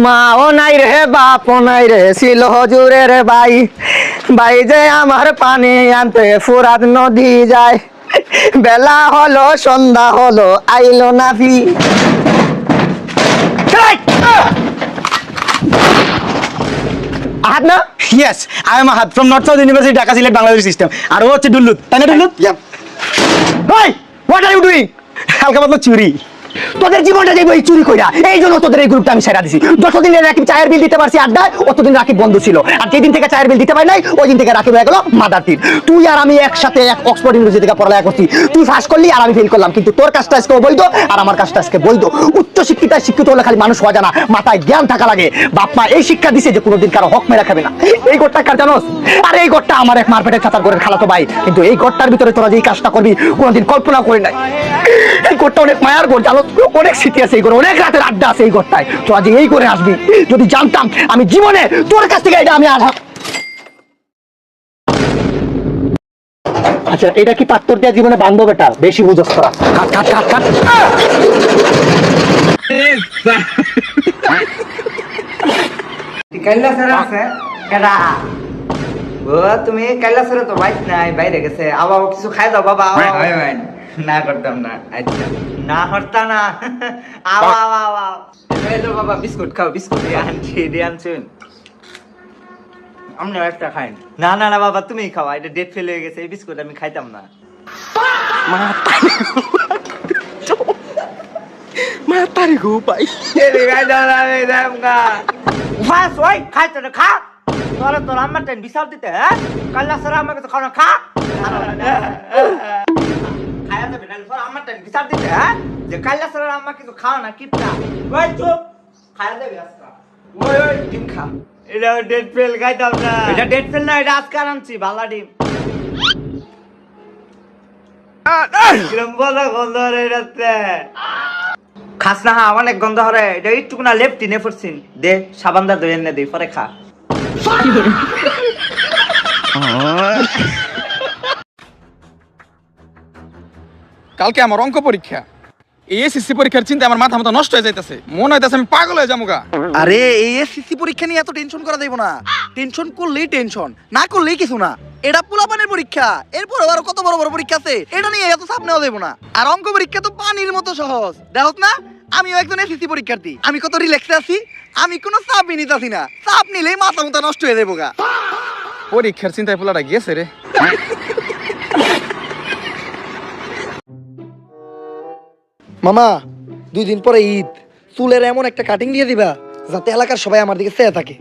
মাও নাই রে বাপও নাই রে ছিল হজুরের ভাই ভাই যে আমার পানি আনতে ফুরাত নদী যায় বেলা হলো সন্ধ্যা হলো আইলো না ফি আহাদ না yes I am Ahad from North South University Dhaka Sylhet Bangladesh system আর ও হচ্ছে ডুল্লুত তাই না ডুল্লুত ভাই হোয়াট আর ইউ ডুইং হালকা পাতলা চুরি তোদের জীবনটা দেখবো এই চুরি কইরা এই জন্য তোদের এই গ্রুপটা আমি সেরা দিছি 10 দিনের রাকিব চায়ের বিল দিতে পারছি আড্ডায় অতদিন রাকিব বন্ধ ছিল আর যেদিন থেকে চায়ের বিল দিতে পারি নাই ওই দিন থেকে রাকিব হয়ে গেল মাদার তীর তুই আর আমি একসাথে এক অক্সফোর্ড ইউনিভার্সিটি থেকে পড়ালেখা করছি তুই পাস করলি আর আমি ফেল করলাম কিন্তু তোর কাজটা আজকে বৈধ আর আমার কাজটা আজকে বৈধ উচ্চ শিক্ষিত হলে খালি মানুষ হওয়া জানা মাথায় জ্ঞান থাকা লাগে বাপ মা এই শিক্ষা দিছে যে কোনোদিন কারো হক মেরা খাবে না এই গোটটা কার জানোস আর এই গোটটা আমার এক মারপেটের ছাতার ঘরের খালাতো ভাই কিন্তু এই গোটটার ভিতরে তোরা যেই কাজটা করবি কোনোদিন কল্পনা করে নাই এই গোটটা অনেক মায়ার গোট জানো অনেক স্মৃতি আছে এই করে অনেক রাতের আড্ডা আছে এই ঘরটায় তো আজ এই করে আসবি যদি জানতাম আমি জীবনে তোর কাছ থেকে এটা আমি আচ্ছা এটা কি পাত্তর দেওয়া জীবনে বান্ধব এটা বেশি বুঝস করা কাট কাইলা স্যার আছে কেডা ও তুমি কাইলা স্যার তো বাইক নাই বাইরে গেছে আবার কিছু খাই দাও বাবা না করতাম না আচ্ছা না করতা না আওয়া আওয়া আওয়া এলো বাবা বিস্কুট খাও বিস্কুট দিয়ে আনছেন আমনে একটা খাই না না না বাবা তুমি খাও এটা ডেট ফেল হয়ে গেছে এই বিস্কুট আমি খাইতাম না মা তারি গো পাই এই গাই দাও আমি দামগা ফাস ওই খাইতে না খা তোর আমার টেন বিশাল দিতে হ্যাঁ কাল্লা স্যার আমাকে তো খাওয়া খা খায়া যাবে না স্যার আমার টেন বিশাল দিতে হ্যাঁ যে কাল্লা স্যার আমাকে তো খাওয়া না কিপটা ওই চুপ খায়া যাবে আজকে ওই ডিম খা এটা ডেট ফেল খাইতাম না এটা ডেট ফেল না এটা আজকে আনছি ভালো ডিম কিরম বলা গন্ধ রে এটাতে খাস না হা অনেক গন্ধ হরে এটা একটু না লেফটি নে পড়ছিন দে সাবান দা ধরে এনে দে পরে খা কালকে আমার অঙ্ক পরীক্ষা এই এসএসসি পরীক্ষার চিন্তা আমার মাথা নষ্ট হয়ে যাইতেছে মনে হইতাছে আমি পাগল হয়ে যাবো গা। আরে এই এসএসসি পরীক্ষা নিয়ে এত টেনশন করা যাইব না টেনশন করলেই টেনশন না করলেই কিছু না এটা পোলাপানের পরীক্ষা এরপর আরো কত বড় বড় পরীক্ষা আছে এটা নিয়ে এত চাপ নেওয়া যাইব না আর অঙ্ক পরীক্ষা তো পানির মতো সহজ দেখো না আমিও একজন এসএসসি পরীক্ষার্থী আমি কত রিল্যাক্সে আছি আমি কোনো চাপই নিতেছি না চাপ নিলেই মাথা মুথা নষ্ট হয়ে যাবো গা পরীক্ষার চিন্তায় পোলাটা গেছে রে মামা 2 দিন পরে ঈদ চুলের এমন একটা কাটিং দিয়ে দিবা যাতে এলাকার সবাই আমার দিকে চেয়ে থাকে